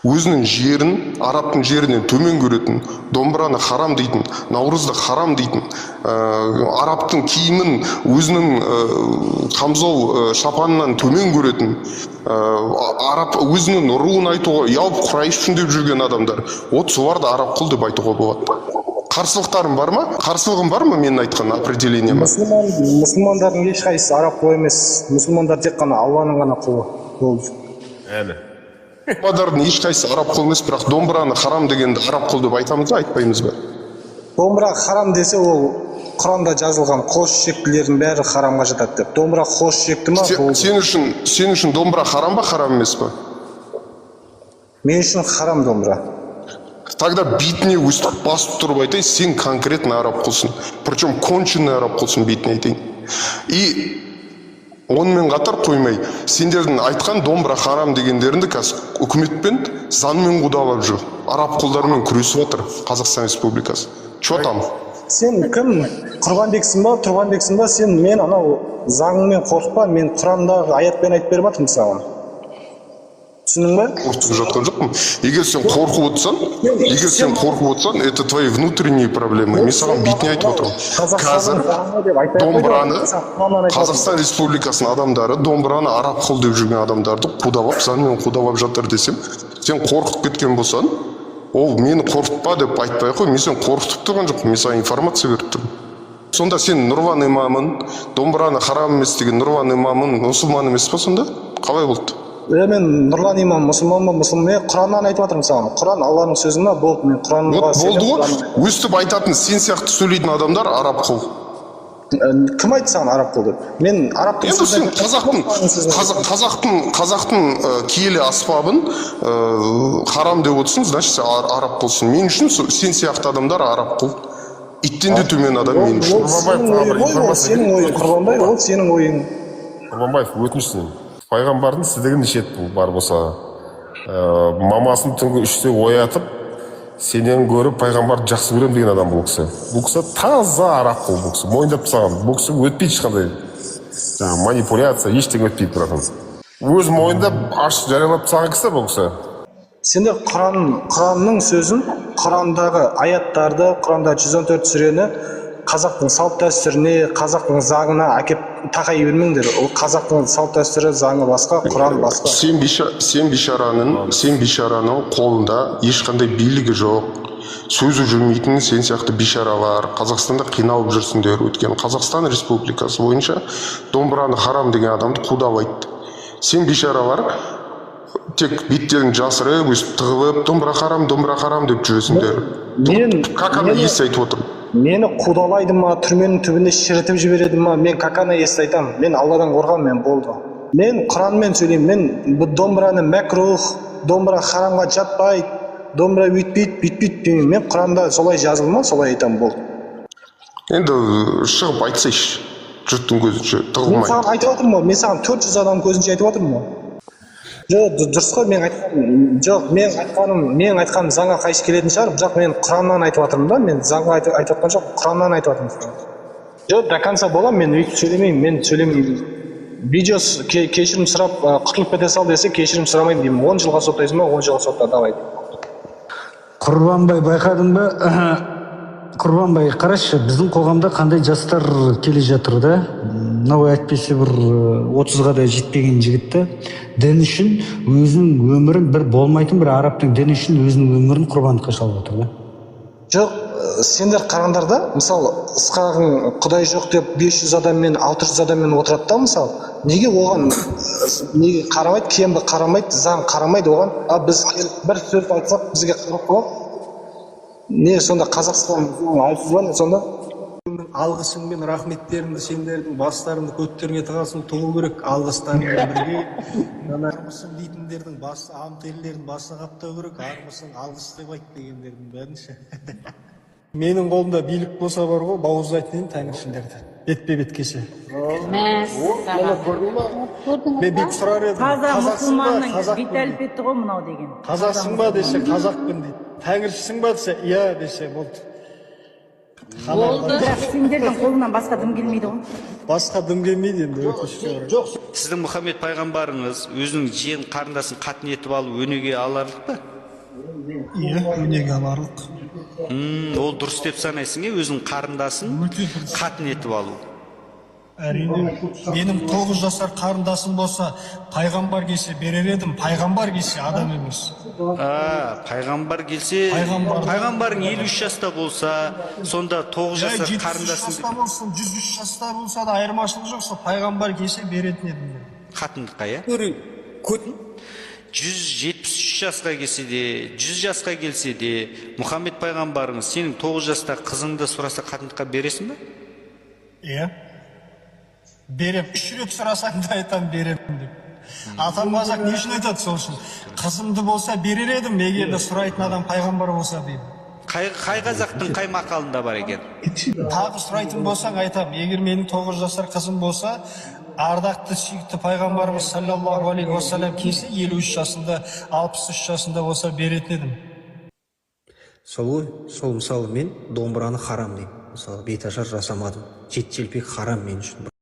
Өзінің жерін, арабтың жерінен төмен көретін, домбыраны харам дейтін, наурызды харам дейтін, арабтың киімін өзінің қамзол шапанынан төмен көретін, араб өзінің руын айтуға ұялып құрайшын деп жүрген адамдар, соларды араб құл деп айтуға болады. Қарсылықтарым бар ма? Қарсылығым бар ма менің айтқан определением? Мұсылмандардың ешқайсысы араб құл емес. Мұсылмандар тек қана Алланың ғана құлы болды. Мұсылмандардың ешқайсысы араб құл емес, бірақ домбыраны харам дегенді араб құл деп айтамыз ба, айтпаймыз ба? Домбыра харам десе, ол Құранда жазылған қос ішектілердің бәрі харамға жатады деп. Домбыра қос ішекті ма? Сен үшін домбыра харам ба, харам емес па? Мен үшін харам домбыра. Тогда битіне өстіп басып тұрып айтайын, сен конкретно араб құлсың. Причем конченый араб құлсың, битіне айтайын. И онымен қатар қоймай, сендердің айтқан домбыра харам дегендеріңді қазір үкіметпен заңмен қудалап жүр. Араб құлдарымен күресіп отыр Қазақстан Республикасы. Че там? Сен кім? Құрбанбексің ба, Тұрғанбексің ба? Сен мен анау заңмен қорықпа, мен Құрандағы аятпен айтып беріп жатырмын саған. Түсінің ба? Қорқып жатқан жоқпын. Егер сен қорқып отырсаң, это твои внутренние проблемы. Мен саған битіне айтып отырмын. Қазір домбыраны, Қазақстан Республикасының адамдары домбыраны араб құл деп жүрген адамдарды қудалап, заңмен қудалап жатыр десем, сен қорқып кеткен болсаң, ол мені қорқытпа деп айтпай қой, мен сен қорқытып тұрған жоқпын, мен саған информация беріп тұрмын. Сонда сен Нұрлан имамын, домбыраны харам емес деген Нұрлан имамын мұсылман емес па сонда? Қалай болды? Мен Нұрлан имам мұсылманмын, мен Құраннан айтып жатырмын саған. Құран Алланың сөзі ма? Болды, мен Құранға болды ғой. Өстіп айтатын сен сияқты сөйлейтін адамдар араб құл. Кім айтты саған араб құл деп? Мен арабтың сөзін қазақтың киелі аспабын харам деп отырсың, значит араб құлсың. Мен үшін сен сияқты адамдар араб құл. Иттен де төмен адам мен үшін. Құрбанбай, ол сенің ойың. Құрбанбаев, өтінішсің. Пайғамбардың сіздігін ішет бар болса, мамасын түнгі 3-те оятып, сенен көріп пайғамбарды жақсы көрем деген адам бұл кісі. Бұл кісі таза арақ қол бұл кісі. Мойындап тастаған. Бұл кісі өтпейді ешқандай манипуляция, ештеңе өтпейді бірақ. Өз мойындап ашық жариялап тастаған кісі бұл кісі. Сендер Құранның сөзін, Құрандағы аяттарды, Құранда 114 сүрені қазақтың салт дәстүріне, қазақтың заңына әкеп тақай бермеңдер. Ол қазақтың салт дәстүрі, заңы басқа, Құран басқа. Сен бишараның қолында ешқандай билігі жоқ. Сөзі жүрмейтін сен сияқты бишаралар Қазақстанда қиналып жүрсіңдер. Өткен Қазақстан Республикасы бойынша домбыраны харам деген адамды қудалайды. Сен бишаралар тек беттерін жасырып, өстіп тығылып, домбыра харам деп жүресіңдер. Как ана есі айтып отырмын? Мені қудалайды ма, түрменің түбіне шірітіп жібереді ма, мен какана есті айтам. Мен Алладан қорғам, мен болды. Мен Құранмен сөйлеймін, мен домбыраны мәкрух, домбыра харамға жатпайды, домбыра өйтпейді, бүйтпейді. Мен Құранда солай жазылма, солай айтам, болды. Енді шығып айтсайшы, жұрттың көзінше тығылмай. Мен саған айтып отырмын, мен саған 400 адам көзінше айтып отырмын. Жоқ, дұрыс қой, мен айтқаным заңға қайшы келетін шығар, бірақ мен Құраннан айтып жатырмын да, мен заңға айтып жатқан жоқ, Құраннан айтып жатырмын. Жоқ, до конца боламын, мен өйтіп сөйлемеймін, мен сөйлемеймін. Видеос кешірім сұрап, құтылып кете сал десе, кешірім сұрамаймын деймін. 10 жылға соттайсың ба, 10 жылға сотта, давай. Құрбанбай, байқадың ба? Құрбанбай, қарашы, біздің қоғамда қандай жастар келе жатыр да? Мынау әйтпесе бір 30-ға да жетпеген жігітті дін үшін өзінің өмірін, бір болмайтын бір арабтың дін үшін өзінің өмірін құрбандыққа шалып отыр да? Жоқ, сендер қараңдар да, мысалы, Ысқағың Құдай жоқ деп 500 адаммен, 600 адаммен отырады да, мысалы, неге оған неге қарамайды, кембі қарамайды, заң қарамайды оған, біз бір сөз айтсақ бізге қарап қалады. Не сонда Қазақстан айтсыз ба не сонда? Алғысыңмен рахметтеріңді сендердің бастарыңды көттеріңе тығасың тұғу керек, алғыстарыңмен бірге. Армысың дейтіндердің басы, амтелердің басына қаптау керек, армысың алғыс деп айт дегендердің бәрінше. Менің қолымда билік болса бар ғой, бауыз айтайын тәңіршілерді. Бетпе бет кеше. Мен бек сұрар едім. Қазақ мұсылманның бет әлпеті ғой мынау деген. Қазақсың ба десе, қазақпын дейді. Тәңіршісің ба десе, иә десе болды. Бірақ сендердің қолынан басқа дым келмейді ғой. Басқа дым келмейді енді, өкінішке орай. Сіздің Мұхаммед пайғамбарыңыз өзінің жиен қарындасын қатын етіп алып өнеге аларлық па? Иә, өнеге барлық. Ол дұрыс деп санайсың өзің қарындасын қатын етіп алу. Әрине, менің 9 жасар қарындасым болса, пайғамбар келсе берер едім, пайғамбар келсе адам емес. Пайғамбар келсе, пайғамбарың 53 жаста болса, сонда 9 жасар 73 қарындасың жаста болсын, 103 жаста болса да айырмашылық жоқ, сол пайғамбар келсе беретін едім. қатындыққа, иә? 173 жасқа келсе де, 100 жасқа келсе де, Мұхаммед пайғамбарыңыз сенің 9 жаста қызыңды сұраса қатындыққа бересің бе? Иә. Берем, 3 рет сұрасаң да айтам берем деп. Атам қазақ не үшін айтады сол үшін? Қызымды болса берер едім, егер де сұрайтын адам пайғамбар болса деймін. Қай қазақтың қай мақалында бар екен? Тағы сұрайтын болсаң айтам, егер менің 9 жасар қызым болса, ардақты сүйікті пайғамбарымыз саллаллаху алейхи уассалам келсе 53 жасында, 63 жасында болса беретін едім. Сол мысалы мен домбыраны харам деймін. Мысалы беташар жасамадым. Жет желпек харам мен үшін.